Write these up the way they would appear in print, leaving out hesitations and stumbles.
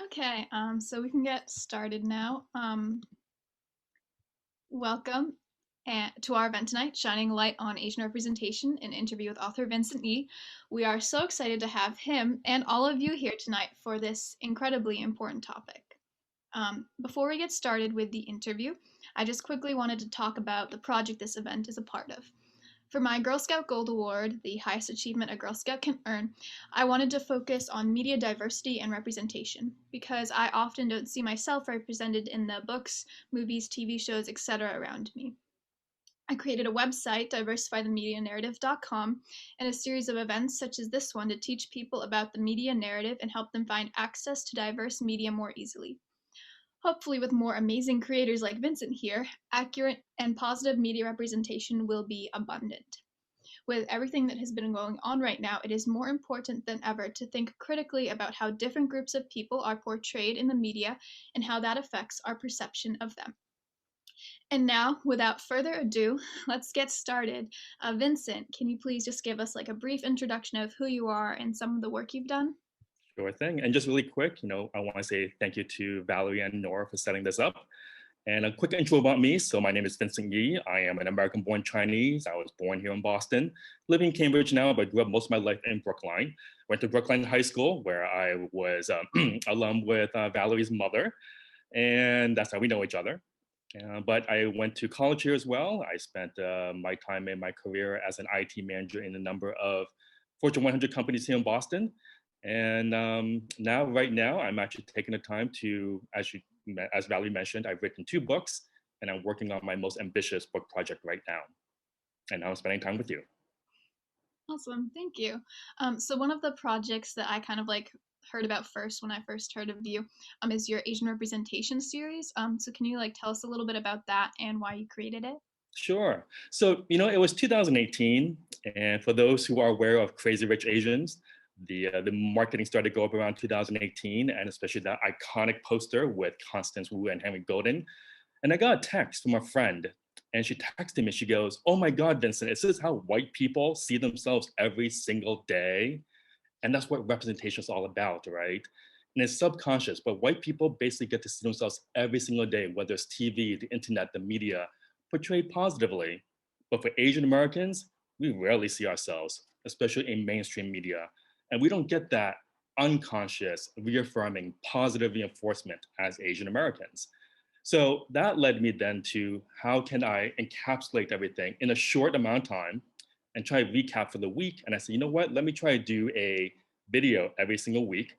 Okay, so we can get started now. Welcome to our event tonight, Shining Light on Asian Representation, an interview with author Vincent Yee. We are so excited to have him and all of you here tonight for this incredibly important topic. Before we get started with the interview, I just quickly wanted to talk about the project this event is a part of. For my Girl Scout Gold Award, the highest achievement a Girl Scout can earn, I wanted to focus on media diversity and representation because I often don't see myself represented in the books, movies, TV shows, etc. around me. I created a website, diversifythemedianarrative.com, and a series of events such as this one to teach people about the media narrative and help them find access to diverse media more easily. Hopefully, with more amazing creators like Vincent here, accurate and positive media representation will be abundant. With everything that has been going on right now, it is more important than ever to think critically about how different groups of people are portrayed in the media and how that affects our perception of them. And now, without further ado, let's get started. Vincent, can you please just give us like a brief introduction of who you are and some of the work you've done? Sure thing. And just really quick, I want to say thank you to Valerie and Nora for setting this up. And a quick intro about me. So my name is Vincent Yee. I am an American-born Chinese. I was born here in Boston, living in Cambridge now, but grew up most of my life in Brookline. Went to Brookline High School, where I was alum with Valerie's mother. And that's how we know each other. But I went to college here as well. I spent my time in my career as an IT manager in a number of Fortune 100 companies here in Boston. And right now, I'm actually taking the time to, as Valerie mentioned, I've written 2 books, and I'm working on my most ambitious book project right now. And now I'm spending time with you. Awesome, thank you. So one of the projects that I kind of like heard about first when I first heard of you is your Asian representation series. So can you like tell us a little bit about that and why you created it? Sure. So, it was 2018, and for those who are aware of Crazy Rich Asians, the marketing started to go up around 2018, and especially that iconic poster with Constance Wu and Henry Golden. And I got a text from a friend, and she texted me. She goes, "Oh my God, Vincent, is this how white people see themselves every single day?" And that's what representation is all about, right? And it's subconscious, but white people basically get to see themselves every single day, whether it's TV, the internet, the media, portrayed positively. But for Asian Americans, we rarely see ourselves, especially in mainstream media. And we don't get that unconscious, reaffirming, positive reinforcement as Asian Americans. So that led me then to how can I encapsulate everything in a short amount of time and try to recap for the week. And I said, you know what, let me try to do a video every single week.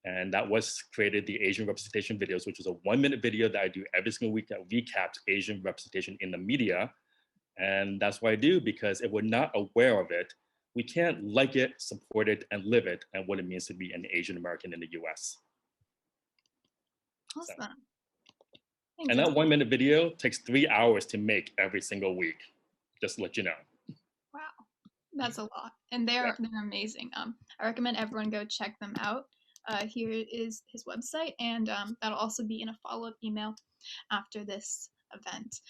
And that was created the Asian representation videos, which is a 1-minute video that I do every single week that recaps Asian representation in the media. And that's what I do, because if we're not aware of it, we can't like it, support it, and live it, and what it means to be an Asian American in the US. Awesome. So, Thanks. and that 1-minute video takes 3 hours to make every single week, just to let you know. Wow, that's a lot, and they're amazing. I recommend everyone go check them out. Here is his website, and that'll also be in a follow-up email after this event.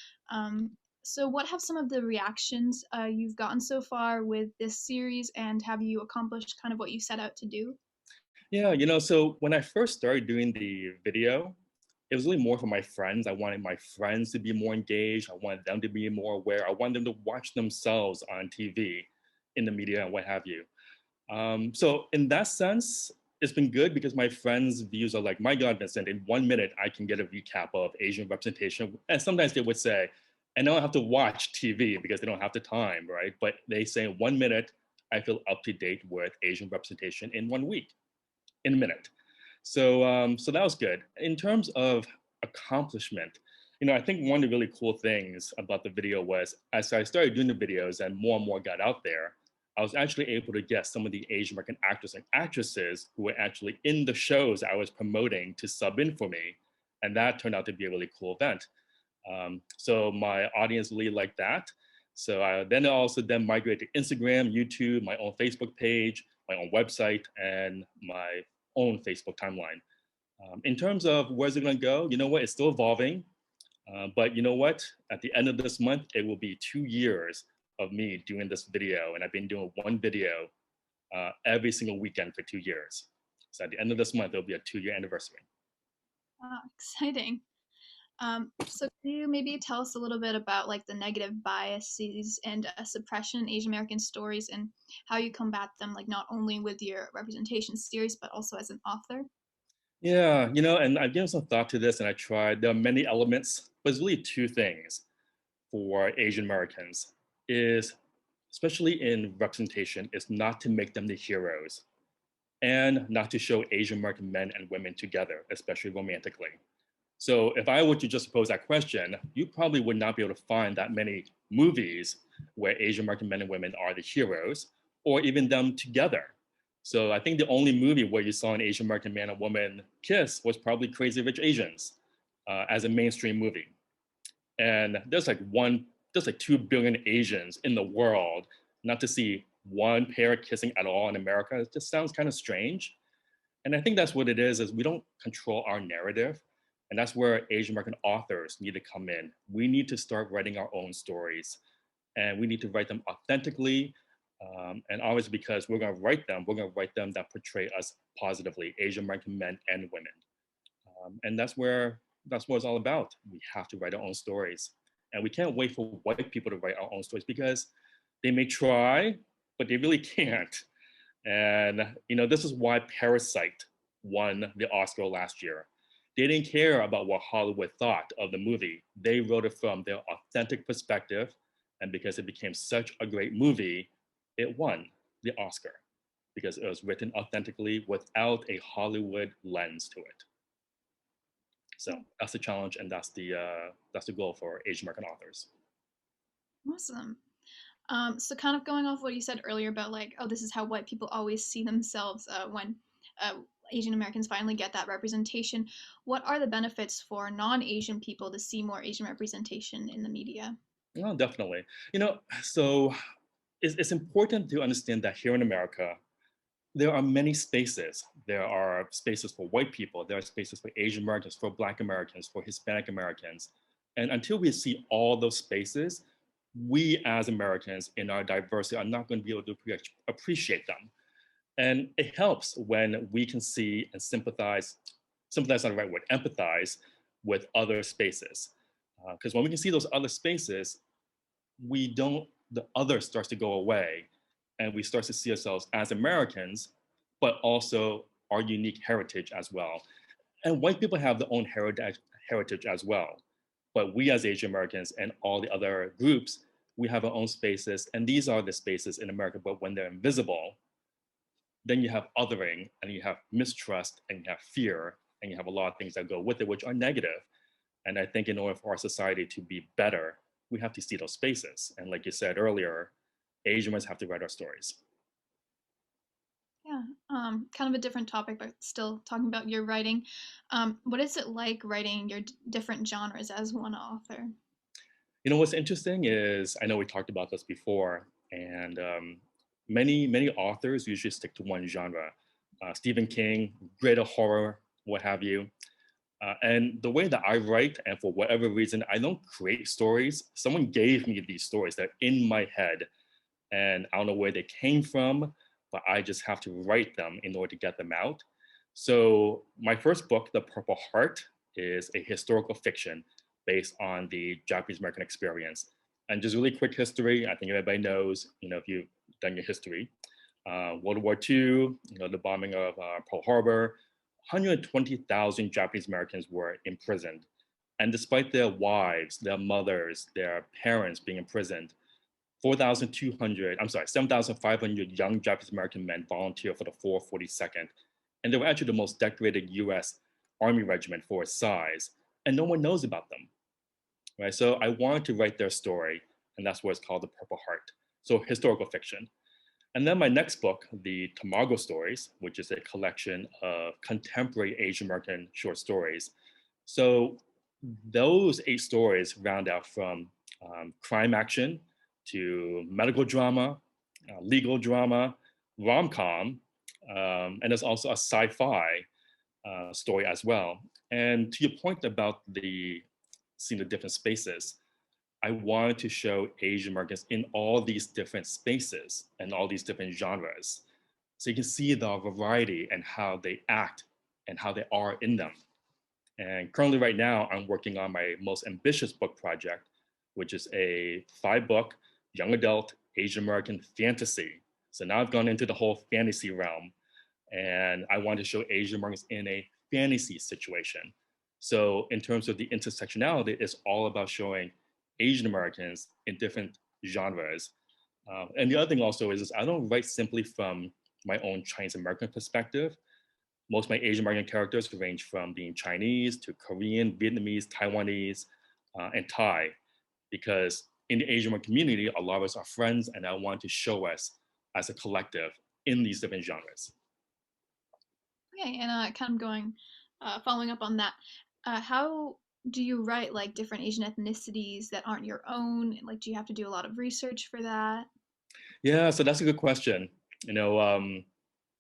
So what have some of the reactions you've gotten so far with this series, and have you accomplished kind of what you set out to do? Yeah, so when I first started doing the video, it was really more for my friends. I wanted my friends to be more engaged. I wanted them to be more aware. I wanted them to watch themselves on TV, in the media, and what have you. So in that sense, it's been good because my friends' views are like, my God, Vincent, in 1 minute, I can get a recap of Asian representation. And sometimes they would say, and I don't have to watch TV because they don't have the time, right? But they say in 1 minute, I feel up to date with Asian representation in 1 week, in a minute. So that was good. In terms of accomplishment, I think one of the really cool things about the video was as I started doing the videos and more got out there, I was actually able to get some of the Asian American actors and actresses who were actually in the shows I was promoting to sub in for me. And that turned out to be a really cool event. So my audience really liked that. So I then also migrated to Instagram, YouTube, my own Facebook page, my own website, and my own Facebook timeline. In terms of where's it going to go, you know what? It's still evolving. But you know what? At the end of this month, it will be 2 years of me doing this video. And I've been doing one video every single weekend for 2 years. So at the end of this month, it'll be a 2-year anniversary. Wow, exciting. So can you maybe tell us a little bit about like the negative biases and suppression in Asian American stories and how you combat them, like not only with your representation series, but also as an author? Yeah, and I've given some thought to this and I tried. There are many elements, but it's really two things for Asian Americans is, especially in representation, is not to make them the heroes and not to show Asian American men and women together, especially romantically. So if I were to just pose that question, you probably would not be able to find that many movies where Asian American men and women are the heroes or even them together. So I think the only movie where you saw an Asian American man and woman kiss was probably Crazy Rich Asians as a mainstream movie. And there's like 2 billion Asians in the world. Not to see one pair kissing at all in America, it just sounds kind of strange. And I think that's what it is we don't control our narrative. And that's where Asian American authors need to come in. We need to start writing our own stories and we need to write them authentically. And obviously, because we're going to write them, we're going to write them that portray us positively, Asian American men and women. And that's what it's all about. We have to write our own stories. And we can't wait for white people to write our own stories because they may try, but they really can't. And this is why Parasite won the Oscar last year. They didn't care about what Hollywood thought of the movie. They wrote it from their authentic perspective, and because it became such a great movie, it won the Oscar because it was written authentically without a Hollywood lens to it. So that's the challenge, and that's the goal for Asian American authors. Awesome. So kind of going off what you said earlier about like, oh, this is how white people always see themselves when uh, Asian Americans finally get that representation. What are the benefits for non-Asian people to see more Asian representation in the media? Well, definitely. So it's important to understand that here in America, there are many spaces. There are spaces for white people, there are spaces for Asian Americans, for Black Americans, for Hispanic Americans. And until we see all those spaces, we as Americans in our diversity are not going to be able to appreciate them. And it helps when we can see and sympathize not the right word, empathize with other spaces. Because when we can see those other spaces, the other starts to go away and we start to see ourselves as Americans, but also our unique heritage as well. And white people have their own heritage as well. But we as Asian Americans and all the other groups, we have our own spaces. And these are the spaces in America, but when they're invisible, then you have othering and you have mistrust and you have fear and you have a lot of things that go with it, which are negative. And I think in order for our society to be better, we have to see those spaces. And like you said earlier, Asians have to write our stories. Yeah, kind of a different topic, but still talking about your writing. What is it like writing your different genres as one author? What's interesting is I know we talked about this before, and many authors usually stick to one genre. Stephen King, greater horror, what have you. And the way that I write, and for whatever reason, I don't create stories. Someone gave me these stories that are in my head, and I don't know where they came from, but I just have to write them in order to get them out. So my first book, The Purple Heart, is a historical fiction based on the Japanese American experience. And just really quick history, I think everybody knows, if you've done your history. World War II, the bombing of Pearl Harbor, 120,000 Japanese Americans were imprisoned. And despite their wives, their mothers, their parents being imprisoned, 7,500 young Japanese American men volunteered for the 442nd. And they were actually the most decorated US Army regiment for its size. And no one knows about them, right? So I wanted to write their story, and that's why it's called The Purple Heart. So historical fiction. And then my next book, the Tamago stories, which is a collection of contemporary Asian American short stories. So those 8 stories round out from crime action to medical drama, legal drama, rom-com, and there's also a sci-fi story as well. And to your point about seeing the different spaces, I wanted to show Asian Americans in all these different spaces and all these different genres. So you can see the variety and how they act and how they are in them. And currently, right now, I'm working on my most ambitious book project, which is a 5-book young adult Asian American fantasy. So now I've gone into the whole fantasy realm, and I want to show Asian Americans in a fantasy situation. So in terms of the intersectionality, it's all about showing Asian Americans in different genres. And the other thing also is I don't write simply from my own Chinese American perspective. Most of my Asian American characters range from being Chinese to Korean, Vietnamese, Taiwanese, and Thai, because in the Asian American community, a lot of us are friends, and I want to show us as a collective in these different genres. Okay, and kind of following up on that, how do you write like different Asian ethnicities that aren't your own? Like, do you have to do a lot of research for that? Yeah, so that's a good question. You know,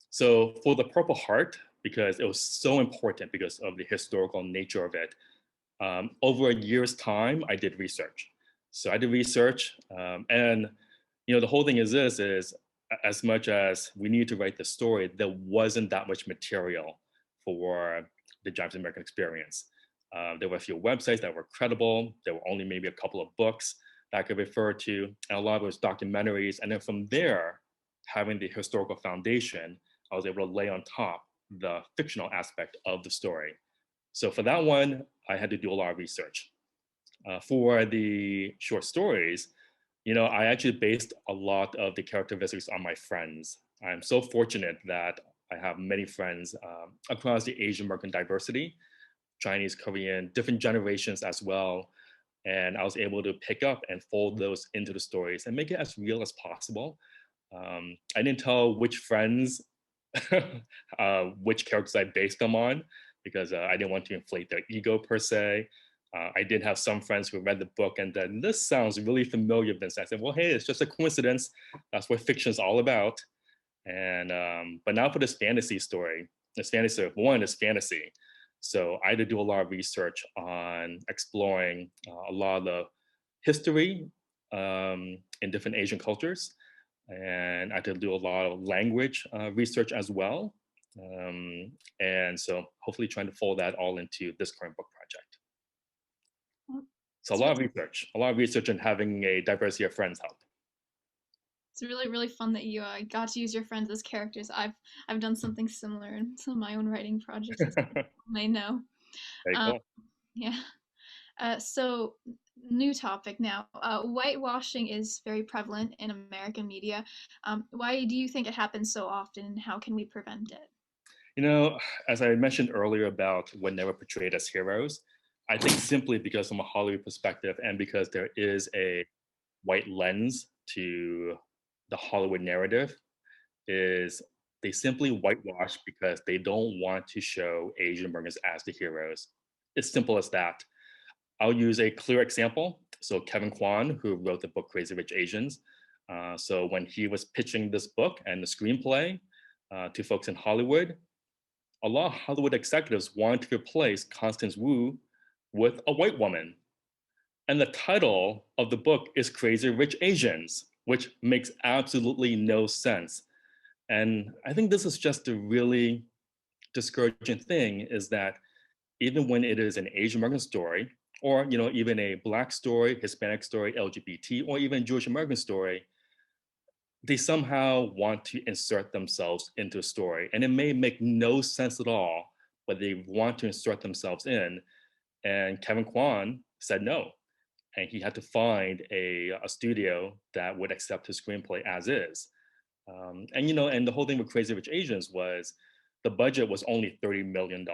so for the Purple Heart, because it was so important because of the historical nature of it, over a year's time, I did research. So I did research, and the whole thing is this: is as much as we need to write the story, there wasn't that much material for the Japanese American experience. There were a few websites that were credible. There were only maybe a couple of books that I could refer to, and a lot of it was documentaries. And then from there, having the historical foundation, I was able to lay on top the fictional aspect of the story. So for that one, I had to do a lot of research. For the short stories, I actually based a lot of the characteristics on my friends. I'm so fortunate that I have many friends across the Asian American diversity, Chinese, Korean, different generations as well. And I was able to pick up and fold those into the stories and make it as real as possible. I didn't tell which friends, which characters I based them on, because I didn't want to inflate their ego per se. I did have some friends who read the book and then this sounds really familiar, Vincent. I said, well, hey, it's just a coincidence. That's what fiction is all about. And but now for this fantasy story, this fantasy one is fantasy. So I had to do a lot of research on exploring a lot of the history in different Asian cultures, and I had to do a lot of language research as well. And so hopefully trying to fold that all into this current book project. Well, So It's really, a lot of research and having a diversity of friends help. it's really, really fun that you got to use your friends as characters. I've done something similar in some of my own writing projects, as you may know. Very Um, cool. yeah. So, new topic now. Whitewashing is very prevalent in American media. Why do you think it happens so often, and how can we prevent it? You know, as I mentioned earlier about when they were portrayed as heroes, I think simply because from a Hollywood perspective and because there is a white lens to the Hollywood narrative, is they simply whitewash because they don't want to show Asian Americans as the heroes. It's simple as that. I'll use a clear example. So Kevin Kwan, who wrote the book Crazy Rich Asians, so when he was pitching this book and the screenplay to folks in Hollywood, a lot of Hollywood executives wanted to replace Constance Wu with a white woman. And the title of the book is Crazy Rich Asians, which makes absolutely no sense. And I think this is just a really discouraging thing is that even when it is an Asian American story, or even a Black story, Hispanic story, LGBT, or even Jewish American story, they somehow want to insert themselves into a story. And it may make no sense at all, but they want to insert themselves in. And Kevin Kwan said no. And he had to find a studio that would accept his screenplay as is. And the whole thing with Crazy Rich Asians was the budget was only $30 million.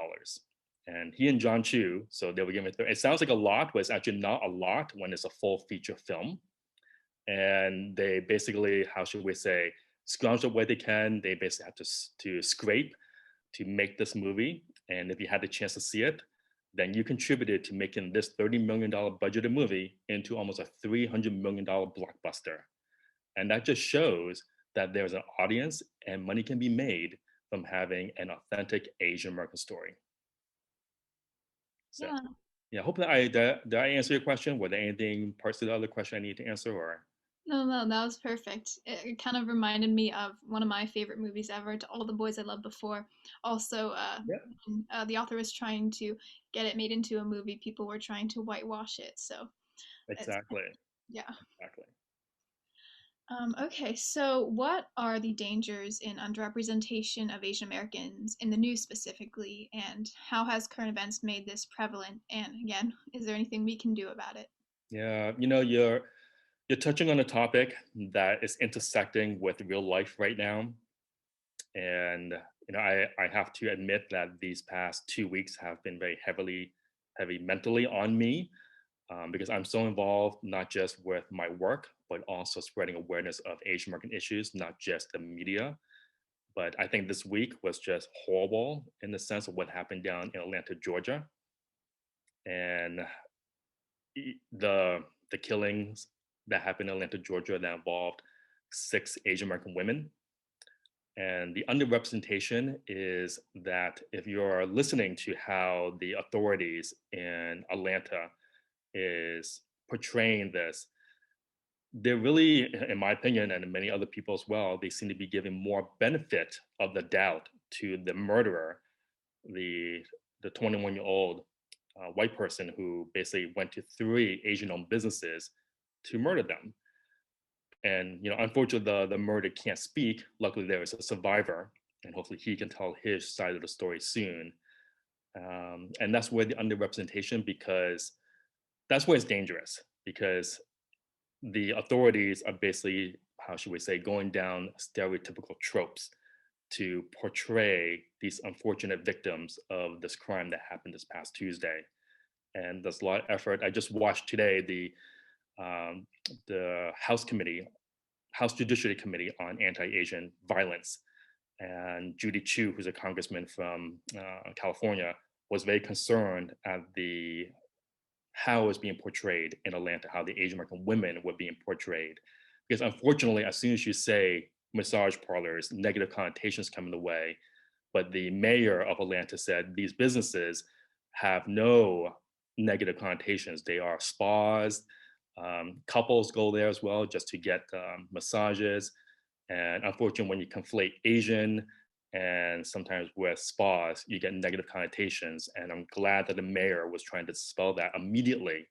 And he and John Chu, so they were given, it sounds like a lot, but it's actually not a lot when it's a full feature film. And they basically, how should we say, scrounge up what they can. They basically have to scrape to make this movie. And if you had the chance to see it, then you contributed to making this $30 million budgeted movie into almost a $300 million blockbuster. And that just shows that there's an audience and money can be made from having an authentic Asian American story. So Yeah. yeah, hopefully did I answer your question. Were there anything parts of the other question I need to answer or? No, that was perfect. It kind of reminded me of one of my favorite movies ever, To All the Boys I Loved Before. Also, Yeah, the author was trying to get it made into a movie. People were trying to whitewash it. So it's, exactly, yeah. exactly. Okay, so what are the dangers in underrepresentation of Asian Americans in the news specifically, and how has current events made this prevalent? And again, is there anything we can do about it? Yeah, you're touching on a topic that is intersecting with real life right now, and I have to admit that these past 2 weeks have been very heavy mentally on me, because I'm so involved not just with my work but also spreading awareness of Asian American issues, not just the media. But I think this week was just horrible in the sense of what happened down in Atlanta, Georgia, and the killings that happened in Atlanta, Georgia, that involved 6 Asian American women. And the underrepresentation is that if you're listening to how the authorities in Atlanta is portraying this, they're really, in my opinion, and in many other people as well, they seem to be giving more benefit of the doubt to the murderer, the 21-year-old white person who basically went to 3 Asian-owned businesses to murder them. And unfortunately, the murderer can't speak. Luckily, there is a survivor, and hopefully, he can tell his side of the story soon. And that's where the underrepresentation, because that's where it's dangerous, because the authorities are basically, how should we say, going down stereotypical tropes to portray these unfortunate victims of this crime that happened this past Tuesday. And there's a lot of effort. I just watched today the House Judiciary Committee on Anti-Asian Violence, and Judy Chu, who's a congressman from California, was very concerned at the how it was being portrayed in Atlanta, how the Asian American women were being portrayed. Because unfortunately, as soon as you say massage parlors, negative connotations come in the way. But the mayor of Atlanta said these businesses have no negative connotations. They are spas. Couples go there as well just to get massages. And unfortunately, when you conflate Asian and sometimes with spas, you get negative connotations. And I'm glad that the mayor was trying to dispel that immediately.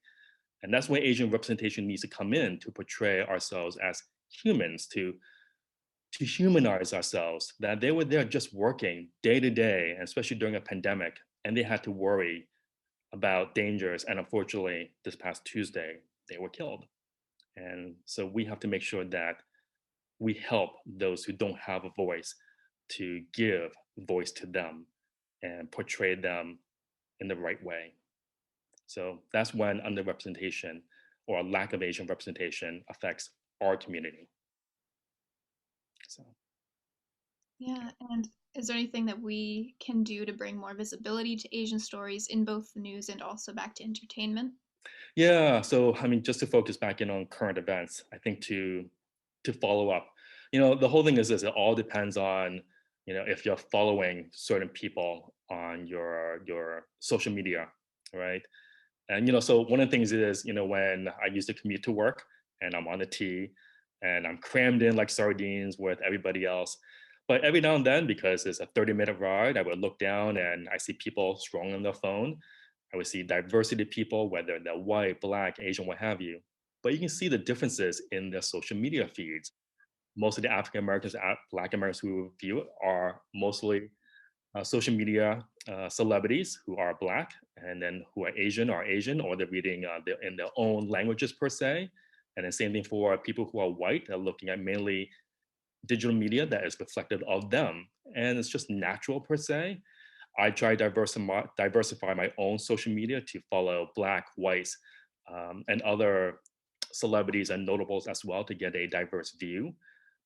And that's where Asian representation needs to come in, to portray ourselves as humans, to humanize ourselves, that they were there just working day to day, and especially during a pandemic, and they had to worry about dangers. And unfortunately, this past Tuesday, they were killed. And so we have to make sure that we help those who don't have a voice to give voice to them and portray them in the right way. So that's when underrepresentation or a lack of Asian representation affects our community. So Yeah, and is there anything that we can do to bring more visibility to Asian stories in both the news and also back to entertainment? yeah, so I mean, just to focus back in on current events, I think to follow up, the whole thing is this: it all depends on if you're following certain people on your social media, right? And so one of the things is, when I used to commute to work and I'm on the T and I'm crammed in like sardines with everybody else. But every now and then, because it's a 30-minute ride, I would look down and I see people scrolling on their phone. I would see diversity people, whether they're white, black, Asian, what have you. But you can see the differences in their social media feeds. Most of the African Americans, Black Americans who view it are mostly social media celebrities who are black, and then who are Asian, or they're reading in their own languages per se. And then same thing for people who are white, they're looking at mainly digital media that is reflective of them. And it's just natural per se. I try to diversify my own social media to follow black, whites, and other celebrities and notables as well, to get a diverse view.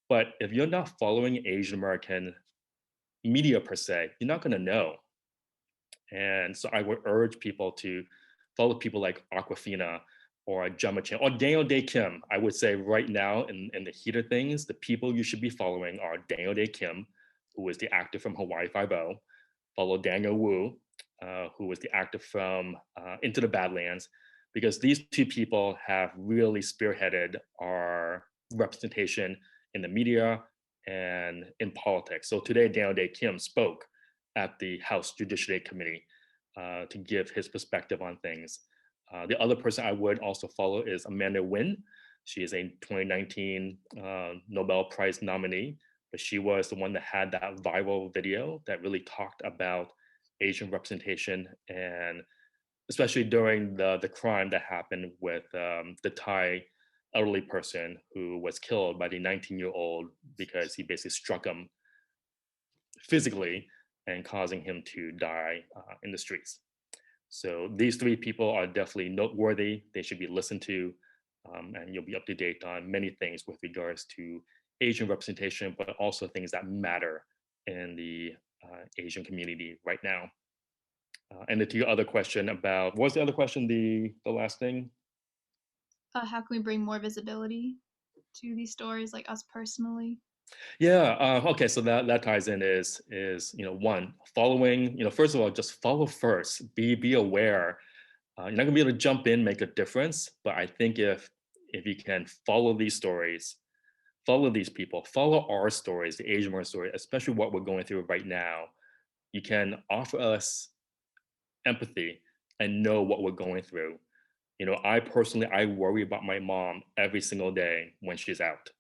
But if you're not following Asian American media per se, you're not going to know. And so I would urge people to follow people like Aquafina or Gemma Chan or Daniel Day Kim. I would say right now, in the heat of things, the people you should be following are Daniel Day Kim, who is the actor from Hawaii Five-O. Follow Daniel Wu, who was the actor from Into the Badlands, because these two people have really spearheaded our representation in the media and in politics. So today, Daniel Day Kim spoke at the House Judiciary Committee to give his perspective on things. The other person I would also follow is Amanda Nguyen. She is a 2019 Nobel Prize nominee, but she was the one that had that viral video that really talked about Asian representation, and especially during the crime that happened with the Thai elderly person who was killed by the 19-year-old because he basically struck him physically and causing him to die in the streets. So these three people are definitely noteworthy. They should be listened to, and you'll be up to date on many things with regards to Asian representation, but also things that matter in the Asian community right now. And to your other question about, what was the other question, the last thing? How can we bring more visibility to these stories, like us personally? Yeah. Okay. So that ties in is one, following. First of all, just follow first. Be aware. You're not gonna be able to jump in, make a difference. But I think if you can follow these stories, follow these people, follow our stories, the Asian American story, especially what we're going through right now, you can offer us empathy and know what we're going through. I personally, I worry about my mom every single day when she's out.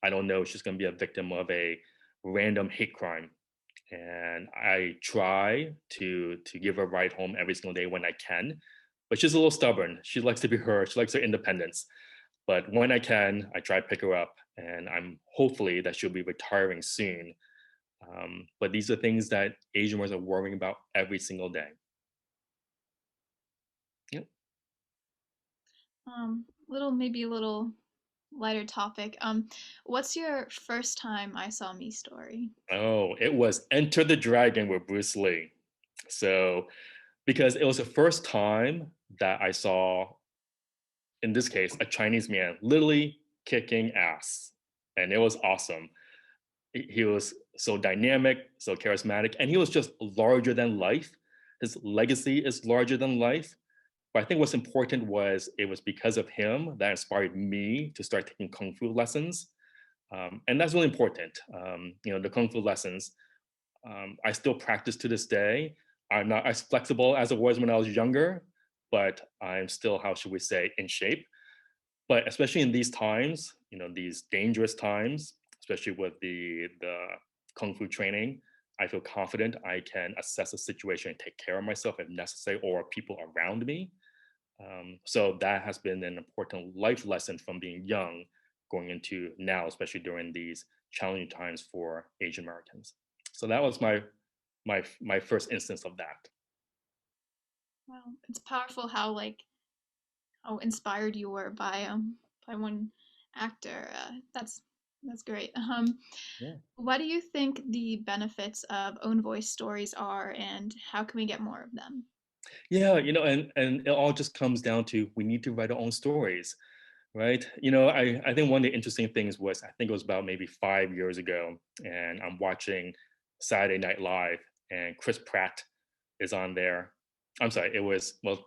I don't know if she's going to be a victim of a random hate crime. And I try to give her a ride home every single day when I can. But she's a little stubborn. She likes to be her. She likes her independence. But when I can, I try to pick her up. And I'm hopefully that she'll be retiring soon. But these are things that Asian Americans are worrying about every single day. Yep. Maybe a little lighter topic. What's your first time I Saw Me story? Oh, it was Enter the Dragon with Bruce Lee. So, because it was the first time that I saw, in this case, a Chinese man literally kicking ass. And it was awesome. He was so dynamic, so charismatic, and he was just larger than life. His legacy is larger than life. But I think what's important was it was because of him that inspired me to start taking Kung Fu lessons. And that's really important. The Kung Fu lessons, I still practice to this day. I'm not as flexible as I was when I was younger, but I'm still, how should we say, in shape. But especially in these times, these dangerous times, especially with the kung fu training, I feel confident I can assess a situation and take care of myself if necessary, or people around me. So that has been an important life lesson from being young going into now, especially during these challenging times for Asian Americans. So that was my first instance of that. Well, it's powerful how inspired you were by one actor. That's great. Yeah. What do you think the benefits of own voice stories are, and how can we get more of them? Yeah, and it all just comes down to we need to write our own stories, right? I think one of the interesting things was, I think it was about maybe 5 years ago, and I'm watching Saturday Night Live, and Chris Pratt is on there. I'm sorry, it was, well,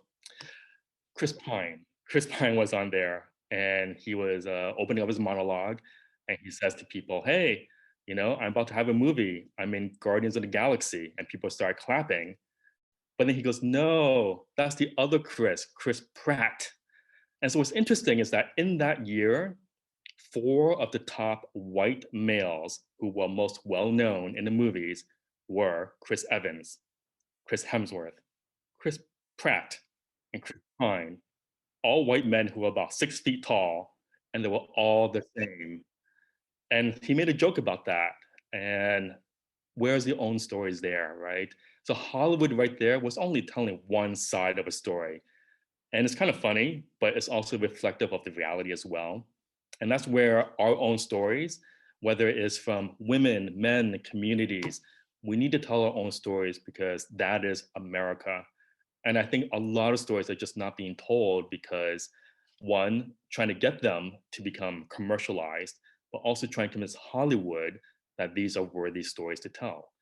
Chris Pine. Chris Pine was on there, and he was opening up his monologue, and he says to people, "Hey, I'm about to have a movie. I'm in Guardians of the Galaxy," and people start clapping. But then he goes, "No, that's the other Chris Pratt." And so what's interesting is that in that year, four of the top white males who were most well known in the movies were Chris Evans, Chris Hemsworth, Chris Pratt, and Chris Pine, all white men who were about 6 feet tall, and they were all the same. And he made a joke about that. And where's the own stories there, right? So Hollywood right there was only telling one side of a story. And it's kind of funny, but it's also reflective of the reality as well. And that's where our own stories, whether it is from women, men, communities, we need to tell our own stories because that is America. And I think a lot of stories are just not being told because, one, trying to get them to become commercialized, but also trying to convince Hollywood that these are worthy stories to tell.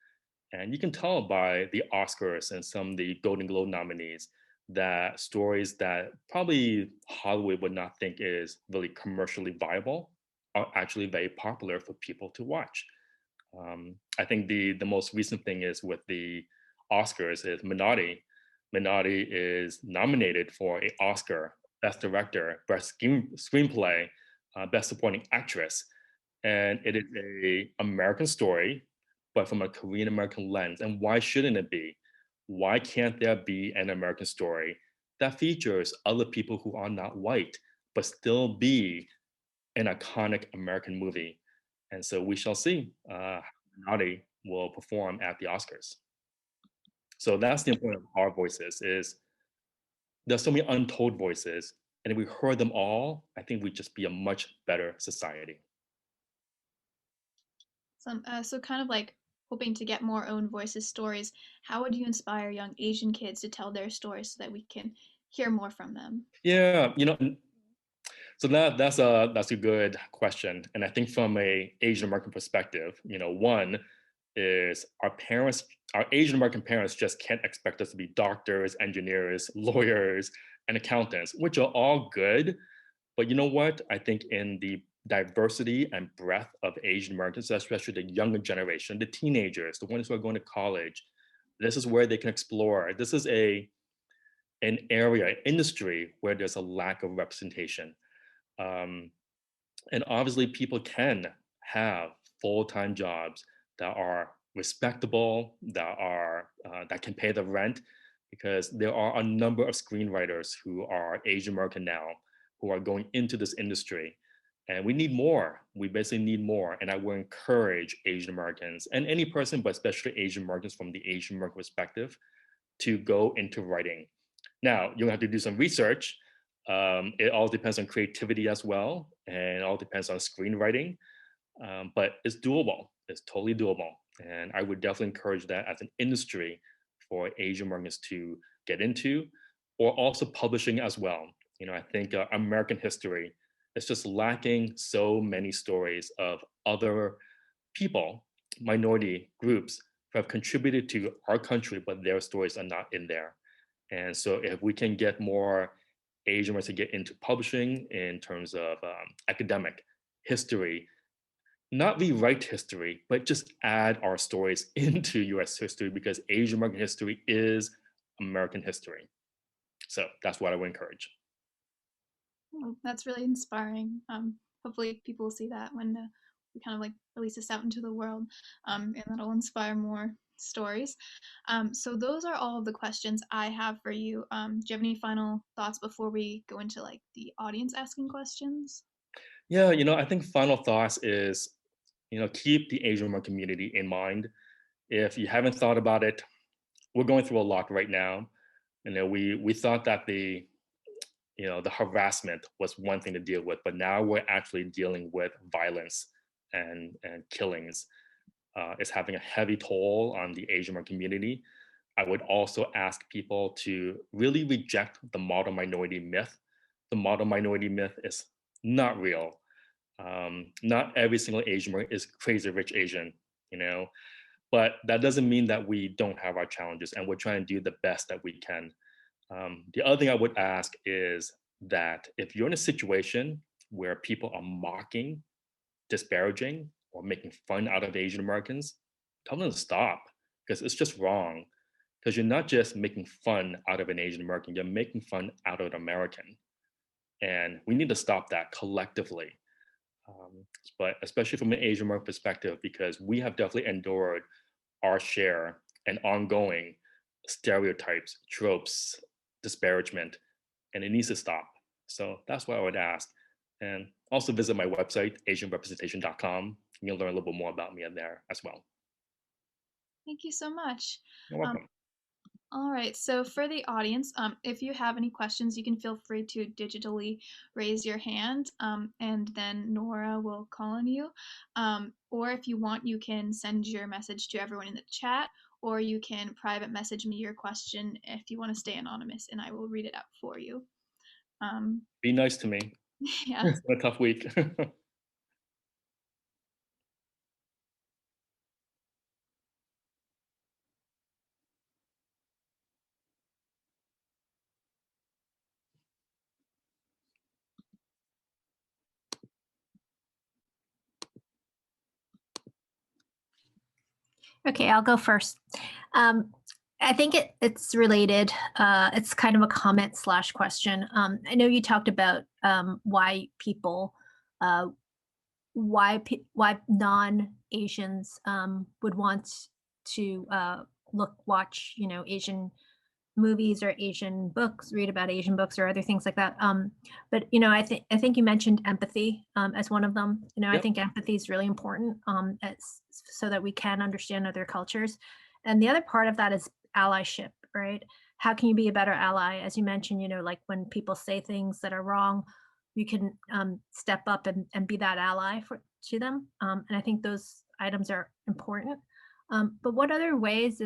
And you can tell by the Oscars and some of the Golden Globe nominees that stories that probably Hollywood would not think is really commercially viable, are actually very popular for people to watch. I think the most recent thing is with the Oscars is Minotti. Minotti is nominated for an Oscar, Best Director, Best Screenplay, Best Supporting Actress, and it is a American story, but from a Korean American lens. And why shouldn't it be? Why can't there be an American story that features other people who are not white, but still be an iconic American movie? And so we shall see how Minari will perform at the Oscars. So that's the point of our voices is there's so many untold voices, and if we heard them all, I think we'd just be a much better society. So kind of like hoping to get more own voices stories, how would you inspire young Asian kids to tell their stories so that we can hear more from them? Yeah, so that's a good question, and I think from a Asian American perspective, one is our Asian American parents just can't expect us to be doctors, engineers, lawyers, and accountants, which are all good. But you know what? I think in the diversity and breadth of Asian Americans, especially the younger generation, the teenagers, the ones who are going to college, this is where they can explore. This is an area, an industry where there's a lack of representation. Um, and obviously, people can have full-time jobs that are respectable, that can pay the rent, because there are a number of screenwriters who are Asian American now who are going into this industry, and we need more. We basically need more, and I will encourage Asian Americans and any person, but especially Asian Americans from the Asian American perspective, to go into writing. Now, you'll have to do some research. It all depends on creativity as well, and it all depends on screenwriting. But it's doable. It's totally doable. And I would definitely encourage that as an industry for Asian Americans to get into, or also publishing as well. I think American history is just lacking so many stories of other people, minority groups who have contributed to our country, but their stories are not in there. And so if we can get more Asian Americans to get into publishing in terms of academic history, not rewrite history, but just add our stories into US history, because Asian American history is American history. So that's what I would encourage. Oh, that's really inspiring. Hopefully people will see that when we kind of like release this out into the world, and that'll inspire more stories. So those are all of the questions I have for you. Do you have any final thoughts before we go into like the audience asking questions? Yeah, I think final thoughts is, keep the Asian American community in mind. If you haven't thought about it, we're going through a lot right now. We thought that the harassment was one thing to deal with, but now we're actually dealing with violence and killings. It's having a heavy toll on the Asian American community. I would also ask people to really reject the model minority myth. The model minority myth is not real. Not every single Asian is crazy rich Asian, you know, but that doesn't mean that we don't have our challenges, and we're trying to do the best that we can. The other thing I would ask is that if you're in a situation where people are mocking, disparaging, or making fun out of Asian Americans, tell them to stop, because it's just wrong. Because you're not just making fun out of an Asian American, you're making fun out of an American. And we need to stop that collectively. Um, but especially from an Asian American perspective, because we have definitely endured our share and ongoing stereotypes, tropes, disparagement, and it needs to stop. So that's what I would ask. And also visit my website, asianrepresentation.com. You can learn a little bit more about me in there as well. Thank you so much. You're Um, welcome. All right, so for the audience, if you have any questions, you can feel free to digitally raise your hand, and then Nora will call on you. Or if you want, you can send your message to everyone in the chat, or you can private message me your question if you want to stay anonymous, and I will read it out for you. Be nice to me. Yeah. It's been a tough week. Okay, I'll go first. I think it's related. It's kind of a comment slash question. I know you talked about why people, uh, why non-Asians would want to watch, Asian movies or Asian books, read about Asian books or other things like that. But I think you mentioned empathy as one of them. I Yep. think empathy is really important so that we can understand other cultures. And the other part of that is allyship, right? How can you be a better ally? As you mentioned, like when people say things that are wrong, you can step up and be that ally to them. And I think those items are important. But what other ways,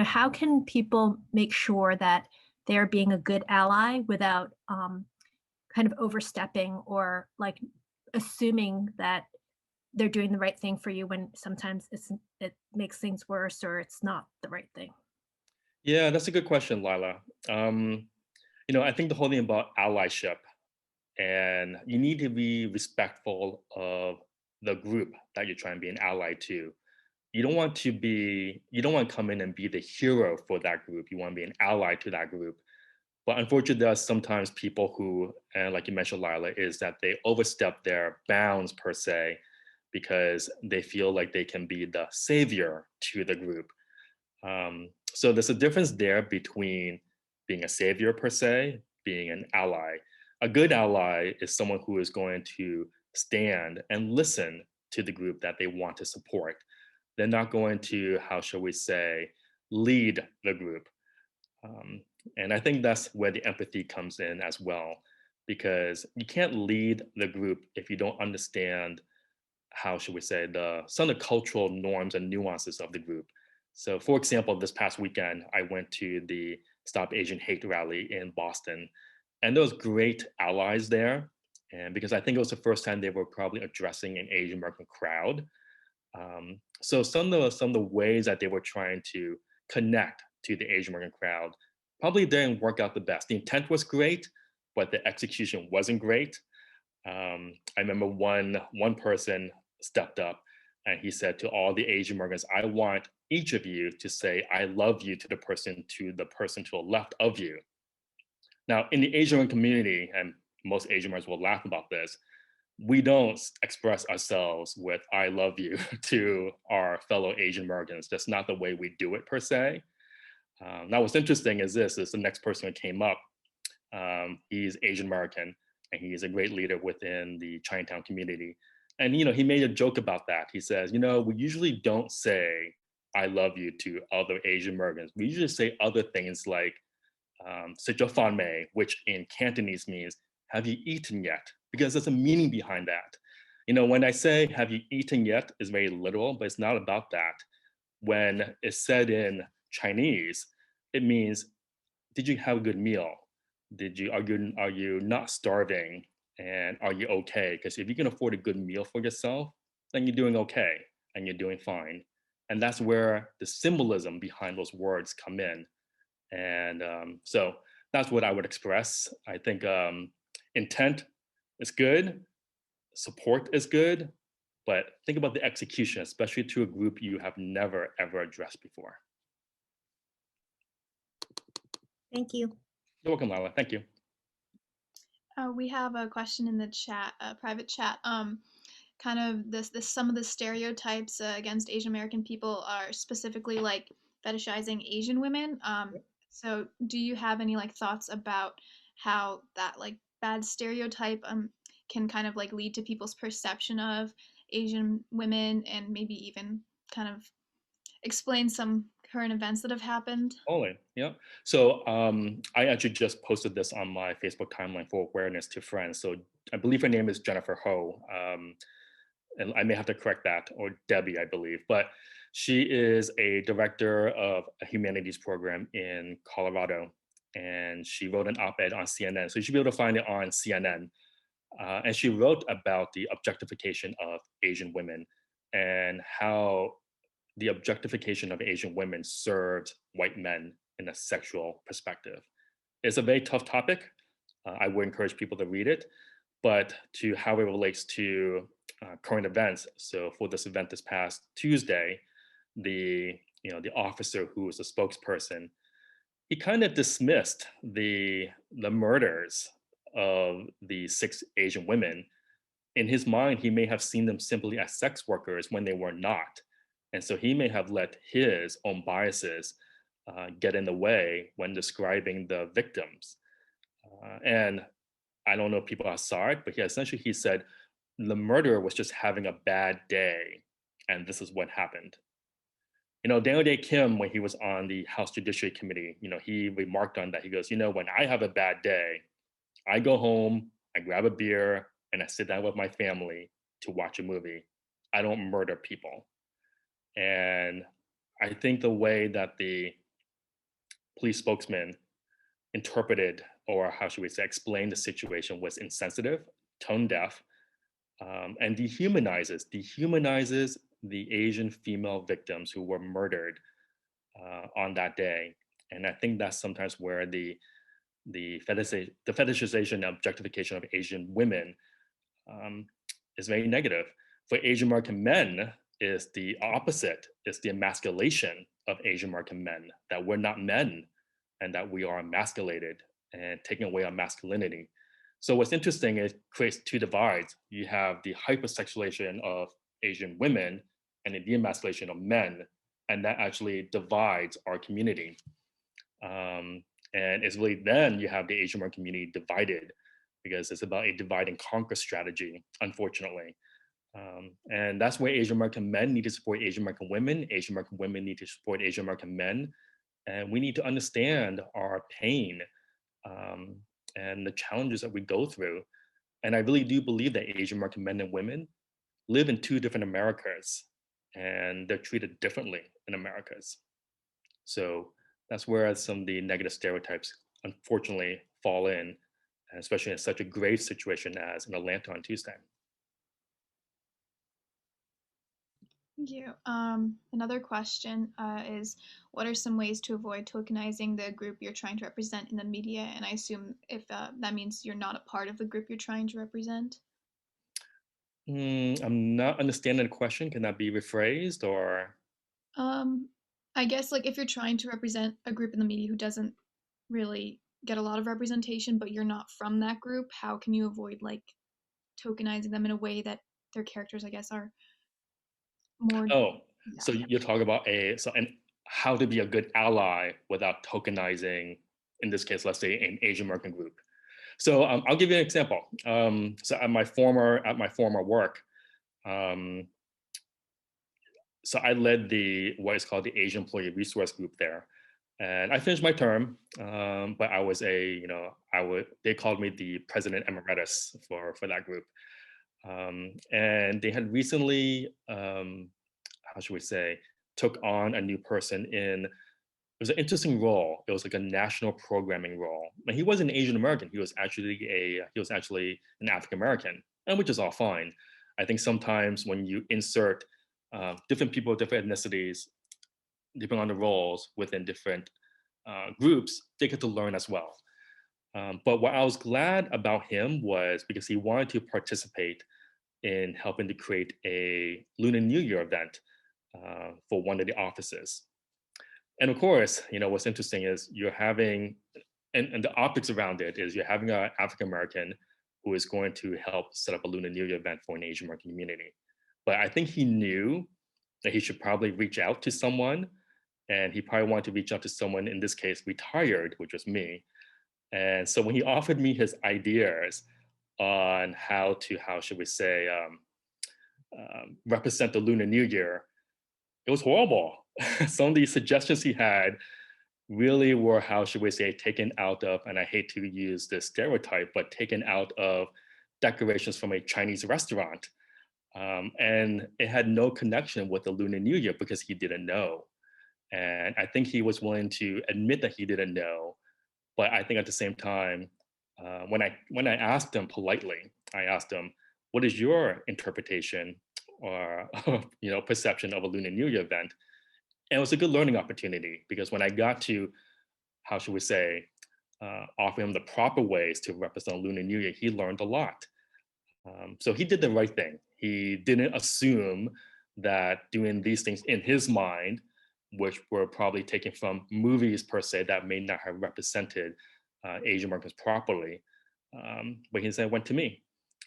how can people make sure that they're being a good ally without kind of overstepping or like assuming that they're doing the right thing for you when sometimes it makes things worse or it's not the right thing? Yeah, that's a good question, Lila. Um, I think the whole thing about allyship, and you need to be respectful of the group that you're trying to be an ally to. You don't want to come in and be the hero for that group. You want to be an ally to that group. But unfortunately, there are sometimes people who, and like you mentioned, Lila, is that they overstep their bounds per se because they feel like they can be the savior to the group. So there's a difference there between being a savior per se, being an ally. A good ally is someone who is going to stand and listen to the group that they want to support. They're not going to, how shall we say, lead the group. Um, and I think that's where the empathy comes in as well, because you can't lead the group if you don't understand, how should we say, some of the cultural norms and nuances of the group. So, for example, this past weekend, I went to the Stop Asian Hate rally in Boston, and there was great allies there. And because I think it was the first time they were probably addressing an Asian American crowd, so some of the ways that they were trying to connect to the Asian American crowd probably didn't work out the best. The intent was great, but the execution wasn't great. I remember one person stepped up and he said to all the Asian Americans, "I want each of you to say I love you to the person to the left of you." Now, in the Asian American community, and most Asian Americans will laugh about this, we don't express ourselves with "I love you" to our fellow Asian Americans. That's not the way we do it per se. Now, what's interesting is this: is the next person that came up. He's Asian American, and he is a great leader within the Chinatown community. And he made a joke about that. He says, we usually don't say "I love you" to other Asian Americans. We usually say other things like "Sit Mei," which in Cantonese means "Have you eaten yet?" Because there's a meaning behind that. When I say "Have you eaten yet?" is very literal, but it's not about that. When it's said in Chinese, it means, "Did you have a good meal? Are you not starving? And are you okay?" Because if you can afford a good meal for yourself, then you're doing okay and you're doing fine. And that's where the symbolism behind those words come in. And so that's what I would express. I think intent is good, support is good, but think about the execution, especially to a group you have never ever addressed before. Thank you. You're welcome, Lila. Thank you. We have a question in the chat, private chat. Kind of this some of the stereotypes against Asian American people are specifically like fetishizing Asian women. So do you have any like thoughts about how that like bad stereotype can kind of like lead to people's perception of Asian women and maybe even kind of explain some current events that have happened? Totally. Yeah. So I actually just posted this on my Facebook timeline for awareness to friends. So I believe her name is Jennifer Ho. And I may have to correct that, or Debbie, I believe. But she is a director of a humanities program in Colorado. And she wrote an op ed on CNN. So you should be able to find it on CNN. And she wrote about the objectification of Asian women and how the objectification of Asian women served white men in a sexual perspective. It's a very tough topic. I would encourage people to read it, but to how it relates to current events. So for this event this past Tuesday, the officer who was the spokesperson, he kind of dismissed the murders of the 6 Asian women. In his mind, he may have seen them simply as sex workers when they were not. And so he may have let his own biases get in the way when describing the victims. And I don't know if people saw it, but he said the murderer was just having a bad day, and this is what happened. Daniel Day Kim, when he was on the House Judiciary Committee, he remarked on that. He goes, when I have a bad day, I go home, I grab a beer, and I sit down with my family to watch a movie. I don't murder people. And I think the way that the police spokesman interpreted, or how should we say, explained the situation was insensitive, tone deaf, and dehumanizes the Asian female victims who were murdered on that day. And I think that's sometimes where the fetishization and objectification of Asian women is very negative. For Asian American men, is the opposite. It's the emasculation of Asian American men, that we're not men and that we are emasculated and taking away our masculinity. So what's interesting is it creates 2 divides. You have the hypersexualization of Asian women and the demasculation of men, and that actually divides our community. And it's really then you have the Asian American community divided, because it's about a divide and conquer strategy, unfortunately. And that's where Asian American men need to support Asian American women. Asian American women need to support Asian American men. And we need to understand our pain and the challenges that we go through. And I really do believe that Asian American men and women live in 2 different Americas, and they're treated differently in Americas. So that's where some of the negative stereotypes unfortunately fall in, especially in such a grave situation as in Atlanta on Tuesday. Thank you. Another question is, what are some ways to avoid tokenizing the group you're trying to represent in the media? And I assume if that means you're not a part of the group you're trying to represent. I'm not understanding the question. Can that be rephrased, or? I guess like if you're trying to represent a group in the media who doesn't really get a lot of representation, but you're not from that group, how can you avoid like tokenizing them in a way that their characters, I guess, are more. Oh, so you're talking about and how to be a good ally without tokenizing, in this case, let's say an Asian American group. So I'll give you an example. So at my former work, so I led what is called the Asian Employee Resource Group there, and I finished my term, but I was they called me the president emeritus for that group, and they had recently, how should we say, took on a new person in. It was an interesting role. It was like a national programming role. And he wasn't Asian American. He was actually an African American, and which is all fine. I think sometimes when you insert different people, different ethnicities, depending on the roles within different groups, they get to learn as well. But what I was glad about him was because he wanted to participate in helping to create a Lunar New Year event for one of the offices. And of course, what's interesting is you're having, and the optics around it is you're having an African American who is going to help set up a Lunar New Year event for an Asian American community. But I think he knew that he should probably reach out to someone, and he probably wanted to reach out to someone, in this case, retired, which was me. And so when he offered me his ideas on how should we say, represent the Lunar New Year, it was horrible. Some of the suggestions he had really were, how should we say, taken out of, and I hate to use this stereotype, but taken out of decorations from a Chinese restaurant. And it had no connection with the Lunar New Year because he didn't know. And I think he was willing to admit that he didn't know. But I think at the same time, when I asked him politely, I asked him, what is your interpretation or perception of a Lunar New Year event? And it was a good learning opportunity because when I got to, how should we say, offer him the proper ways to represent Lunar New Year, he learned a lot. So he did the right thing. He didn't assume that doing these things in his mind, which were probably taken from movies per se that may not have represented Asian Americans properly, but he said went to me.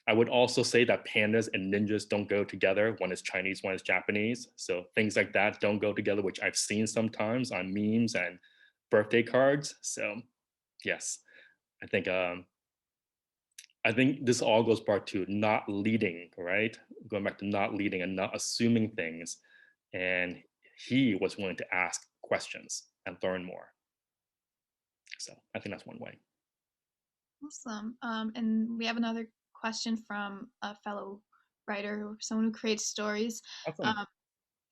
I would also say that pandas and ninjas don't go together. One is Chinese, one is Japanese. So things like that don't go together, which I've seen sometimes on memes and birthday cards. So yes, I think this all goes back to not leading, right? Going back to not leading and not assuming things. And he was willing to ask questions and learn more. So I think that's one way. Awesome. And we have another question from a fellow writer, or someone who creates stories. Awesome.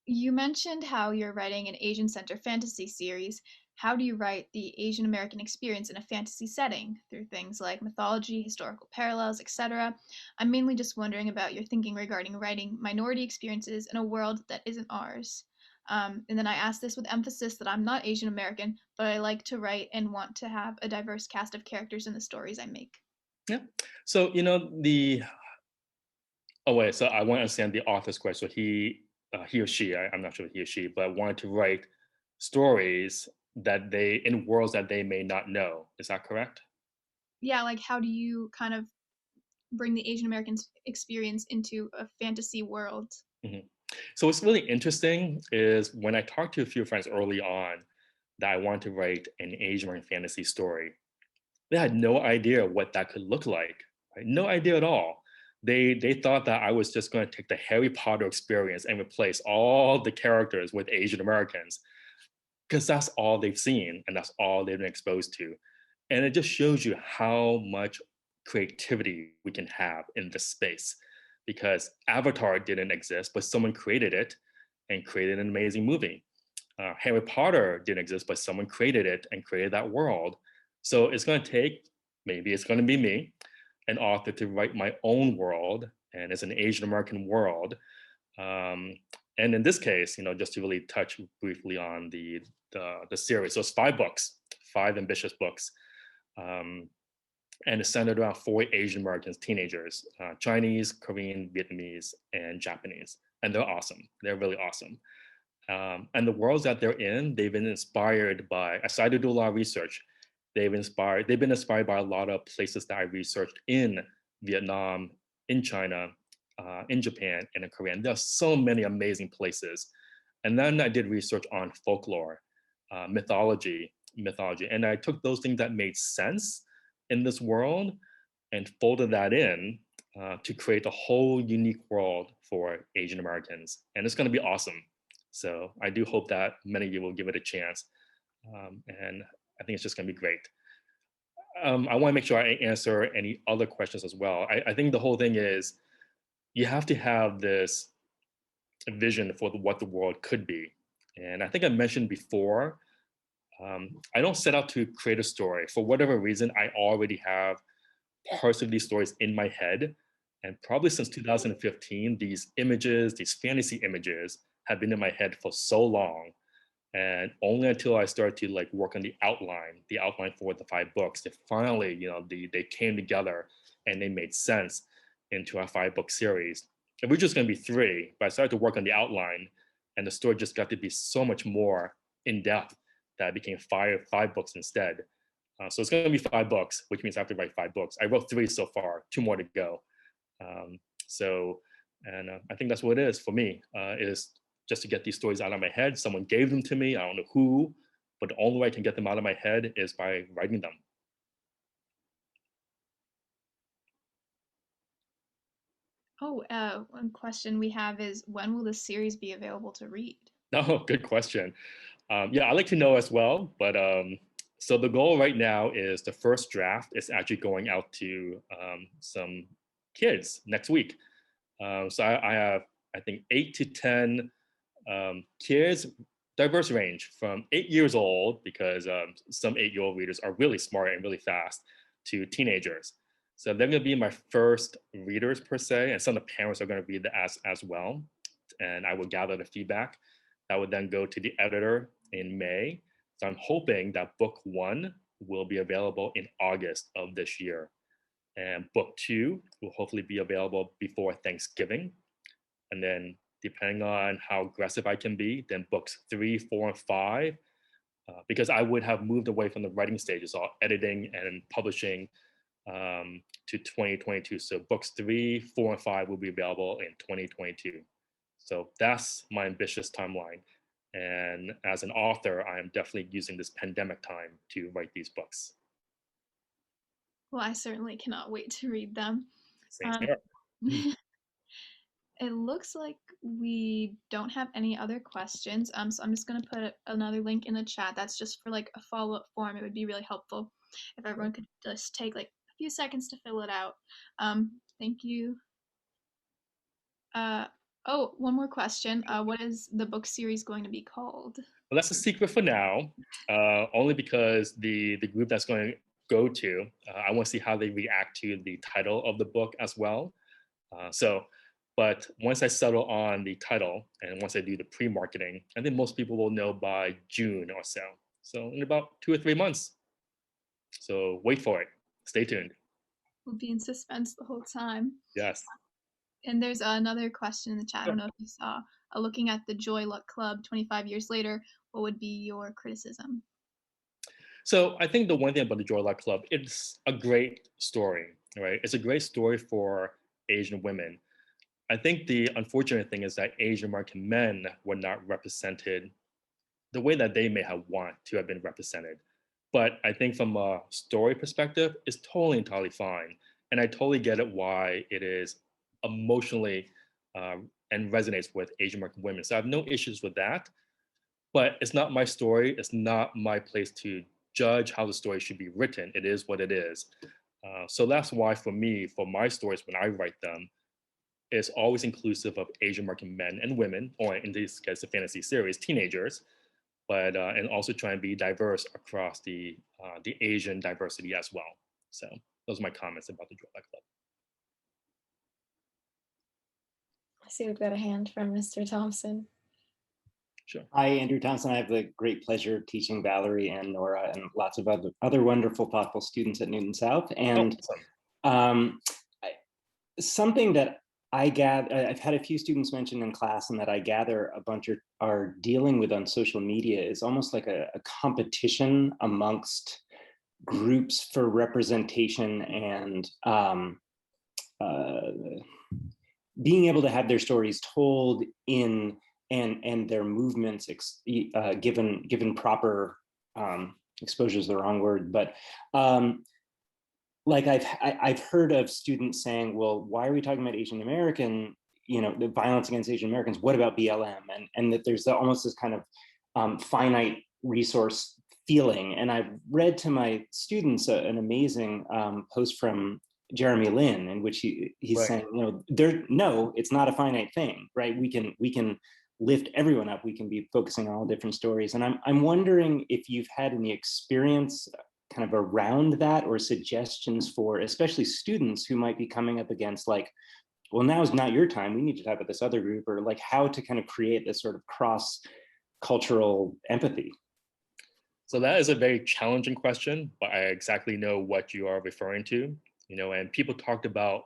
You mentioned how you're writing an Asian Center fantasy series. How do you write the Asian American experience in a fantasy setting through things like mythology, historical parallels, etc.? I'm mainly just wondering about your thinking regarding writing minority experiences in a world that isn't ours. And then I ask this with emphasis that I'm not Asian American, but I like to write and want to have a diverse cast of characters in the stories I make. Yeah. So, so I want to understand the author's question. So he or she, I'm not sure if he or she, but wanted to write stories that in worlds that they may not know. Is that correct? Yeah, like how do you kind of bring the Asian American experience into a fantasy world? Mm-hmm. So what's really interesting is when I talked to a few friends early on that I wanted to write an Asian American fantasy story, they had no idea what that could look like. Right? No idea at all. They thought that I was just going to take the Harry Potter experience and replace all the characters with Asian Americans, because that's all they've seen and that's all they've been exposed to. And it just shows you how much creativity we can have in this space, because Avatar didn't exist, but someone created it and created an amazing movie. Harry Potter didn't exist, but someone created it and created that world. So it's going to take, maybe it's going to be me, an author, to write my own world, and it's an Asian American world. And in this case, just to really touch briefly on the series, so it's 5 books, 5 ambitious books, and it's centered around 4 Asian Americans, teenagers, Chinese, Korean, Vietnamese, and Japanese, and they're awesome. They're really awesome. And the worlds that they're in, they've been inspired by. I started to do a lot of research. They've been inspired by a lot of places that I researched in Vietnam, in China, in Japan, and in Korea. And there's so many amazing places. And then I did research on folklore, mythology, and I took those things that made sense in this world and folded that in to create a whole unique world for Asian Americans. And it's going to be awesome. So I do hope that many of you will give it a chance. And I think it's just going to be great. I want to make sure I answer any other questions as well. I think the whole thing is you have to have this vision for what the world could be. And I think I mentioned before, I don't set out to create a story. For whatever reason, I already have parts of these stories in my head. And probably since 2015, these images, these fantasy images, have been in my head for so long. And only until I started to work on the outline for the 5 books, that finally, they came together and they made sense into our 5-book series. It was just going to be 3, but I started to work on the outline, and the story just got to be so much more in depth that it became 5 books instead. So it's going to be 5 books, which means I have to write 5 books. I wrote 3 so far, 2 more to go. I think that's what it is for me, is just to get these stories out of my head. Someone gave them to me. I don't know who, but the only way I can get them out of my head is by writing them. Oh, one question we have is, when will this series be available to read? Oh, good question. Yeah, I'd like to know as well. But so the goal right now is the first draft is actually going out to some kids next week. So I have, I think, 8 to 10 kids, diverse range from 8 years old, because some 8-year-old readers are really smart and really fast, to teenagers. So they're going to be my first readers per se, and some of the parents are going to read the as well. And I will gather the feedback. That would then go to the editor in May. So I'm hoping that book 1 will be available in August of this year. And book 2 will hopefully be available before Thanksgiving. And then depending on how aggressive I can be, then books 3, 4, and 5, because I would have moved away from the writing stages, all editing and publishing, to 2022. So books 3, 4, and 5 will be available in 2022. So that's my ambitious timeline. And as an author, I am definitely using this pandemic time to write these books. Well, I certainly cannot wait to read them. Same Um, here. It looks like we don't have any other questions. So I'm just going to put another link in the chat. That's just for like a follow-up form. It would be really helpful if everyone could just take like a few seconds to fill it out. Thank you. Oh, one more question. What is the book series going to be called? Well, that's a secret for now, only because the group that's going to go to, I want to see how they react to the title of the book as well. But once I settle on the title and once I do the pre-marketing, I think most people will know by June or so. So in about 2 or 3 months. So wait for it. Stay tuned. We'll be in suspense the whole time. Yes. And there's another question in the chat. I don't know if you saw. Looking at the Joy Luck Club 25 years later, what would be your criticism? So I think the one thing about the Joy Luck Club, it's a great story, right? It's a great story for Asian women. I think the unfortunate thing is that Asian American men were not represented the way that they may have wanted to have been represented. But I think from a story perspective, it's totally entirely fine. And I totally get it why it is emotionally and resonates with Asian American women. So I have no issues with that. But it's not my story. It's not my place to judge how the story should be written. It is what it is. So that's why for me, for my stories, when I write them, it's always inclusive of Asian American men and women, or in this case, the fantasy series, teenagers, but and also try and be diverse across the Asian diversity as well. So those are my comments about the Joy Luck Club. I see we've got a hand from Mr. Thompson. Sure. Hi, Andrew Thompson. I have the great pleasure of teaching Valerie and Nora and lots of other wonderful, thoughtful students at Newton South. And something that I gather, I've had a few students mention in class, and that I gather a bunch are dealing with on social media is almost like a competition amongst groups for representation and being able to have their stories told in and their movements given proper exposure is the wrong word, but like I've heard of students saying, well, why are we talking about Asian American, the violence against Asian Americans? What about BLM? And that there's almost this kind of finite resource feeling. And I've read to my students an amazing post from Jeremy Lin, in which he's right. saying, no, it's not a finite thing, right? We can lift everyone up. We can be focusing on all different stories. And I'm wondering if you've had any experience kind of around that, or suggestions for especially students who might be coming up against like, well, now is not your time, we need to talk about this other group, or like how to kind of create this sort of cross-cultural empathy. So that is a very challenging question, but I exactly know what you are referring to, and people talked about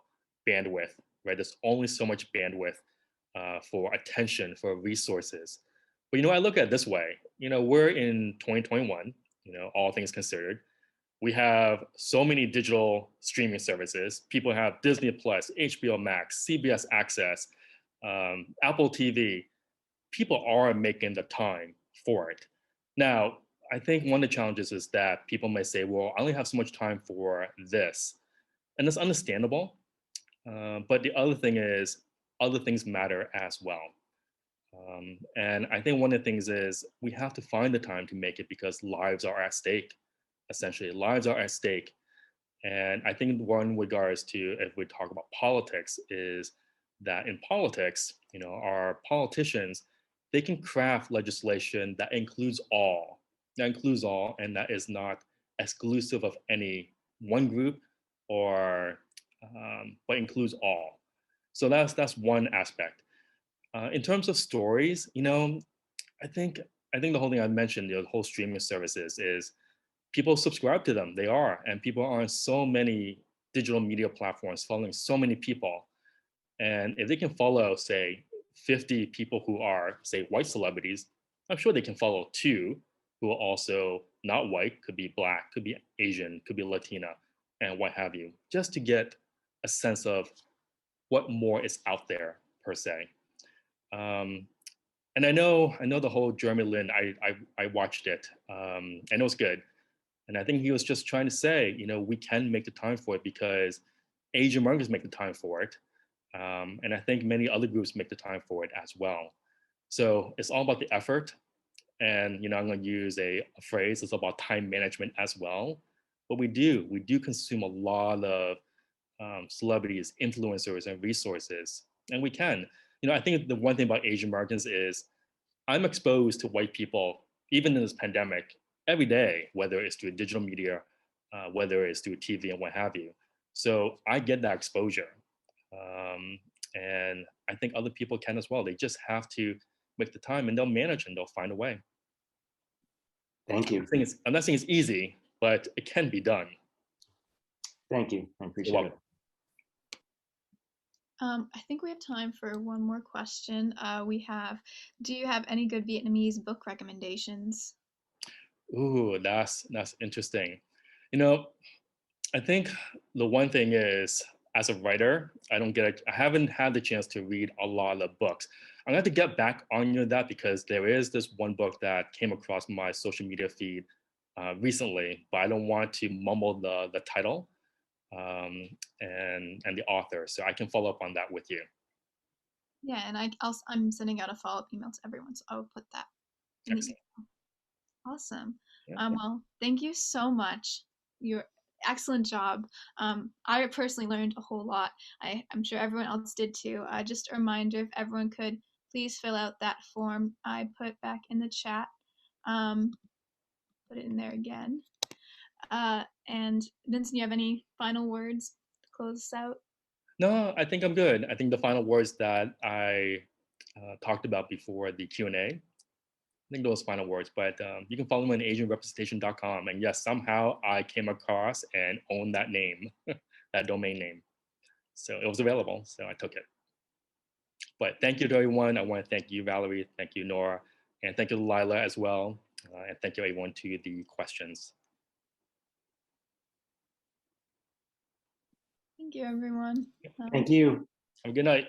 bandwidth, right? There's only so much bandwidth for attention, for resources. But, I look at it this way, we're in 2021, all things considered. We have so many digital streaming services. People have Disney Plus, HBO Max, CBS Access, Apple TV. People are making the time for it. Now, I think one of the challenges is that people may say, well, I only have so much time for this. And that's understandable. But the other thing is, other things matter as well. And I think one of the things is we have to find the time to make it because lives are at stake. Essentially, lives are at stake. And I think one regards to, if we talk about politics, is that in politics, our politicians, they can craft legislation that includes all, and that is not exclusive of any one group or, but includes all. So that's one aspect. In terms of stories, I think the whole thing I mentioned, the whole streaming services is, people subscribe to them. They are, and people are on so many digital media platforms, following so many people. And if they can follow, say, 50 people who are, say, white celebrities, I'm sure they can follow 2 who are also not white, could be Black, could be Asian, could be Latina, and what have you, just to get a sense of what more is out there per se. And I know the whole Jeremy Lin. I watched it, and it was good. And I think he was just trying to say, we can make the time for it because Asian Americans make the time for it, and I think many other groups make the time for it as well. So it's all about the effort, and I'm going to use a phrase. It's about time management as well. But we do consume a lot of celebrities, influencers, and resources, and we can. I think the one thing about Asian Americans is I'm exposed to white people, even in this pandemic, every day, whether it's through digital media, whether it's through TV and what have you. So I get that exposure. And I think other people can as well. They just have to make the time and they'll manage and they'll find a way. Thank you. I'm not saying it's easy, but it can be done. Thank you. I appreciate it. I think we have time for one more question. Do you have any good Vietnamese book recommendations? Ooh, that's interesting. I think the one thing is, as a writer, I haven't had the chance to read a lot of books. I'm going to get back on that because there is this one book that came across my social media feed recently, but I don't want to mumble the title and the author, so I can follow up on that with you. Yeah, and I'm sending out a follow-up email to everyone, so I will put that in the email. Awesome. Yeah. Well, thank you so much. Your excellent job. I personally learned a whole lot. I'm sure everyone else did too. Just a reminder, if everyone could please fill out that form I put back in the chat. Put it in there again. And Vincent, you have any final words to close us out? No, I think I'm good. I think the final words that I talked about before the Q&A, I think those final words, but you can follow me on AsianRepresentation.com. And yes, somehow I came across and owned that name, that domain name. So it was available, so I took it. But thank you to everyone. I want to thank you, Valerie. Thank you, Nora. And thank you, Lila, as well. And thank you, everyone, to the questions. Thank you, everyone. Thank you. Have a good night.